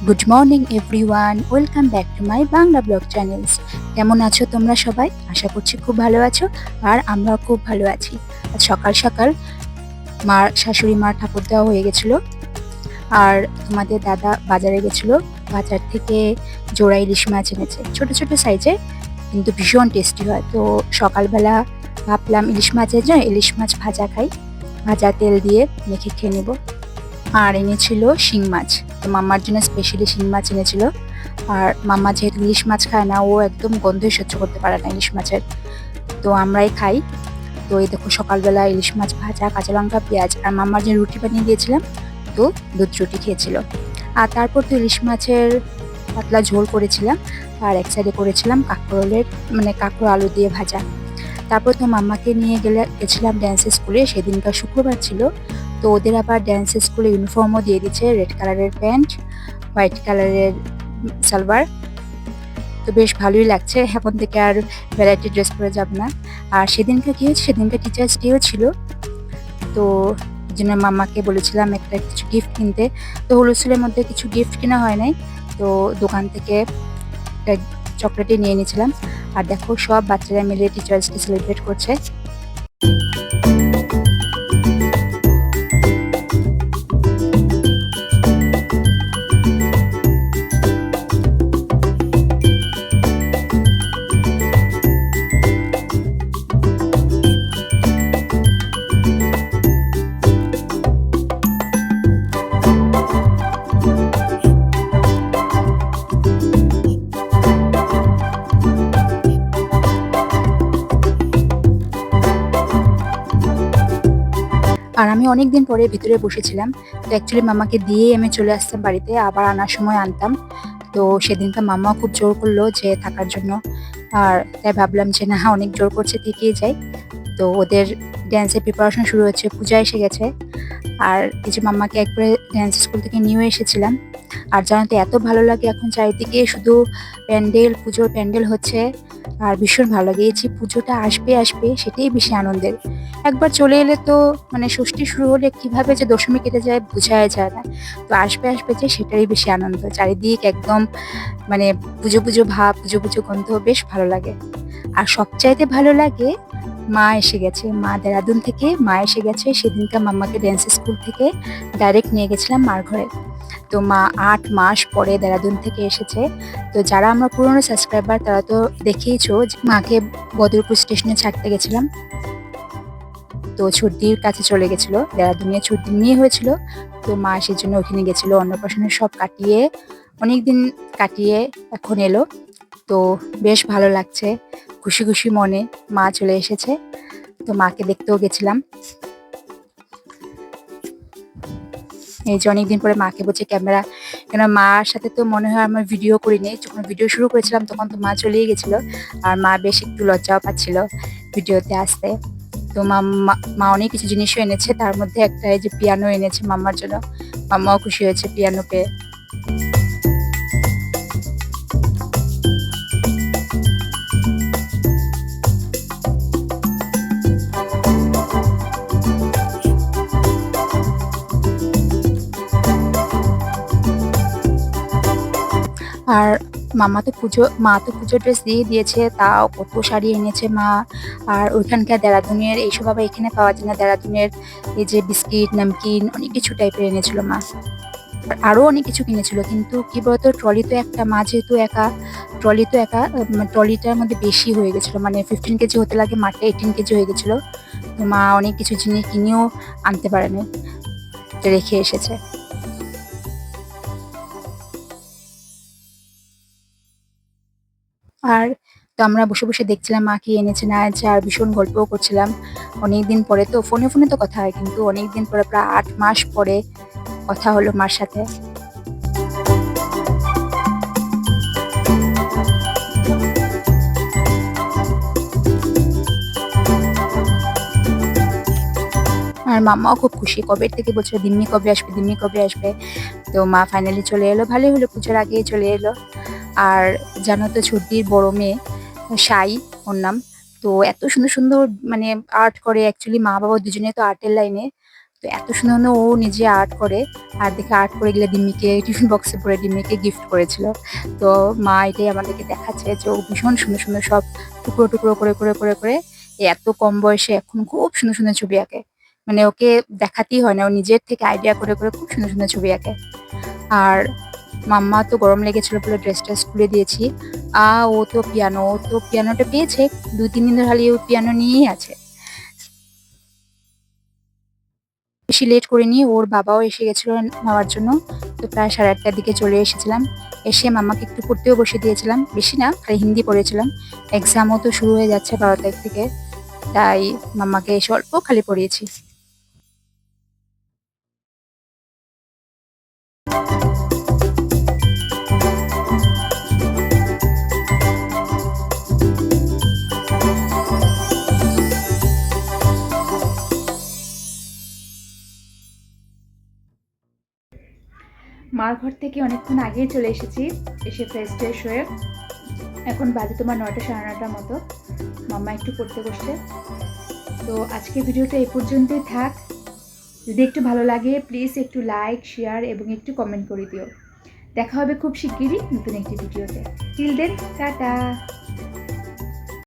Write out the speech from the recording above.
Good morning everyone, welcome back to my Bangla blog channels. কেমন আছো তোমরা সবাই? আশা করছি খুব ভালো আছো, আর আমরাও খুব ভালো আছি। আজ সকাল সকাল শাশুড়ি মার ঠাকুর দেওয়া হয়ে গেছিলো, আর তোমাদের দাদা বাজারে গেছিলো। বাজার থেকে জোড়া ইলিশ মাছ এনেছে, ছোট ছোট সাইজের, কিন্তু ভীষণ টেস্টি হয়। তো সকালবেলা ভাবলাম ইলিশ মাছের জন্য ইলিশ মাছ ভাজা খাই, ভাজা তেল দিয়ে মেখে খেয়ে নেবো। আর এনেছিল শিং মাছ, তো মাম্মার জন্য স্পেশালি শিং মাছ এনেছিল। আর মাম্মা যেহেতু ইলিশ মাছ খায় না, ও একদম গন্ধই সহ্য করতে পারে না ইলিশ মাছের, তো আমরাই খাই। তো এই দেখো সকালবেলা ইলিশ মাছ ভাজা, কাঁচা লঙ্কা, পেঁয়াজ, আর মাম্মার জন্য রুটি বানিয়ে দিয়েছিলাম, তো দুধ রুটি খেয়েছিল। আর তারপর তো ইলিশ মাছের পাতলা ঝোল করেছিলাম, আর এক সাইডে করেছিলাম কাঁকরোলের কাঁকরোল আলু দিয়ে ভাজা। তারপর তো মাম্মাকে নিয়ে গেছিলাম ড্যান্সের স্কুলে, সেদিনকার শুক্রবার ছিল। তো ওদের আবার ড্যান্সের স্কুলে ইউনিফর্মও দিয়ে দিচ্ছে, রেড কালারের প্যান্ট, হোয়াইট কালারের সালোয়ার। তো বেশ ভালোই লাগছে, এখন থেকে আর ভ্যারাইটি ড্রেস পরে যাব না। আর সেদিনকে কি হয়েছে, সেদিনকে টিচার্স ডেও ছিল, তো এই জন্য মাম্মাকে বলেছিলাম একটা কিছু গিফট কিনতে। তো হোলসেলের মধ্যে কিছু গিফট কেনা হয় নাই, তো দোকান থেকে একটা চকলেটই নিয়ে নিয়েছিলাম। আর দেখো সব বাচ্চারা মিলে টিচার্স ডে সেলিব্রেট করছে। আর আমি অনেকদিন পরে ভিতরে বসেছিলাম, তো অ্যাকচুয়ালি মামাকে দিয়েই আমি চলে আসতাম বাড়িতে, আবার আনার সময় আনতাম। তো সেদিনকে মামা খুব জোর করলো যে থাকার জন্য, আর তাই ভাবলাম যে না, অনেক জোর করছে, থেকেই যাই। তো ওদের ড্যান্সের প্রিপারেশন শুরু হচ্ছে, পূজা এসে গেছে। আর এই যে মাম্মাকে একবারে ড্যান্স স্কুল থেকে নিয়েও এসেছিলাম। আর জানো তো এত ভালো লাগে, এখন চারিদিকে শুধু প্যান্ডেল, পুজোর প্যান্ডেল হচ্ছে, আর ভীষণ ভালো লাগে। এই যে পুজোটা আসবে আসবে, সেটাই বেশি আনন্দের। একবার চলে এলে তো ষষ্ঠী শুরু হলে কিভাবে যে দশমী কেটে যায় বোঝাই যায় না। তো আসবে আসবে যে, সেটাই বেশি আনন্দ। চারিদিক একদম মানে পুজো পুজো ভাব, পুজো পুজো গন্ধ, বেশ ভালো লাগে। আর সবচাইতে ভালো লাগে, মা এসে গেছে, মা দেরাদুন থেকে মা এসে গেছে। সেদিনকে মাম্মাকে ড্যান্স স্কুল থেকে ডাইরেক্ট নিয়ে গেছিলাম মার ঘরে। তো মা 8 মাস পরে দেরাদুন থেকে এসেছে। তো যারা আমরা পুরনো সাবস্ক্রাইবার, তারা তো দেখেইছো যে মাকে বদরপুর স্টেশনে ছাড়তে গেছিলাম। তো ছুটির কাছে চলে গেছিল, দেরাদুনে ছুটির মেয়ে হয়েছিল। তো মা সেই জন্য ওখানে গেছিল, অন্নপ্রাশনের সব কাটিয়ে, অনেকদিন কাটিয়ে এখন এলো। তো বেশ ভালো লাগছে, খুশি খুশি মনে মা চলে এসেছে। তো মাকে দেখতেও গেছিলাম। এই যে অনেকদিন পরে মাকে বলছে ক্যামেরা, কেন মার সাথে তো মনে হয় আমার ভিডিও করিনি। যখন ভিডিও শুরু করেছিলাম তখন তো মা চলেই গেছিল, আর মা বেশ একটু লজ্জাও পাচ্ছিল ভিডিওতে আসতে। তো মা অনেক কিছু জিনিসও এনেছে, তার মধ্যে একটা এই যে পিয়ানো এনেছে মাম্মার জন্য। মাম্মাও খুশি হয়েছে পিয়ানো পেয়ে। আর মা তো পুজো ড্রেস দিয়ে দিয়েছে, তাও কত শাড়ি এনেছে মা। আর ওইখানকার দেরাদুনের এইসব আবার এখানে পাওয়া যায় না, দেরাদুনের এই যে বিস্কিট, নামকিন, অনেক কিছু টাইপের এনেছিল মা। আরো অনেক কিছু কিনেছিল, কিন্তু কি বলতো, ট্রলি তো একটা, মা যেহেতু একা, ট্রলিটার মধ্যে বেশি হয়ে গেছিল, 15 কেজি হতে লাগে, মাঠে 18 কেজি হয়ে গেছিল। তো মা অনেক কিছু জিনিস কিনেও আনতে পারেনি, তো রেখে এসেছে। আর তো আমরা বসে বসে দেখছিলাম মা কি এনেছে না এনেছে, আর ভীষণ গল্পও করছিলাম। অনেকদিন পরে তো ফোনে ফোনে তো কথা হয়, কিন্তু অনেকদিন পরে, প্রায় 8 মাস পরে কথা হলো মার সাথে। আর মাম্মাও খুব খুশি, কবে থেকে বলছিল দিম্মি কবে আসবে, দিম্মি কবে আসবে। তো মা ফাইনালি চলে এলো, ভালোই হলো, পুজোর আগেই চলে এলো। আর জানো তো ছোটির বড় মেয়ে সাই, ওর নাম। তো এত সুন্দর সুন্দর আর্ট করে, অ্যাকচুয়ালি মা বাবা দুজনে তো আর্টের লাইনে। তো এত সুন্দর সুন্দর ও নিজে আর্ট করে, আর দেখে আর্ট করে গেলে ডিম্মিকে টিফিন বক্সে পরে ডিম্মিকে গিফট করেছিল। তো মা এটাই আমাদেরকে দেখাচ্ছে যে ও ভীষণ সুন্দর সুন্দর সব টুকরো টুকরো করে করে করে করে এত কম বয়সে এখন খুব সুন্দর সুন্দর ছবি আঁকে। মানে ওকে দেখাতেই হয় না, ও নিজের থেকে আইডিয়া করে করে খুব সুন্দর সুন্দর ছবি আঁকে। আর মাম্মা তো গরম লেগেছিল বলে ড্রেস খুলে দিয়েছি। ও তো পিয়ানোটা পেয়েছে, 2-3 দিন ধরে খালি ও পিয়ানো নিয়েই আছে। বেশি লেট করিনি, ওর বাবাও এসে গেছিল নেওয়ার জন্য। তো প্রায় 8:30টার দিকে চলে এসেছিলাম। এসে মাম্মাকে একটু পড়তেও বসিয়ে দিয়েছিলাম, বেশি না খালি হিন্দি পড়েছিলাম। এক্সামও তো শুরু হয়ে যাচ্ছে 12 তারিখ থেকে, তাই মাম্মাকে এসে অল্প খালি পড়িয়েছি। মার ঘর থেকে অনেকক্ষণ আগেই চলে এসেছি, এসে ফ্রেশ হয়ে এখন বাজে তোমার 9টা 9:30টার মতো। মাম্মা একটু পড়তে বসছে। তো আজকে ভিডিওটা এই পর্যন্তই থাক। যদি একটু ভালো লাগে প্লিজ একটু লাইক, শেয়ার এবং একটু কমেন্ট করে দিও। দেখা হবে খুব শিগগিরই নতুন একটি ভিডিওতে। Till then tata.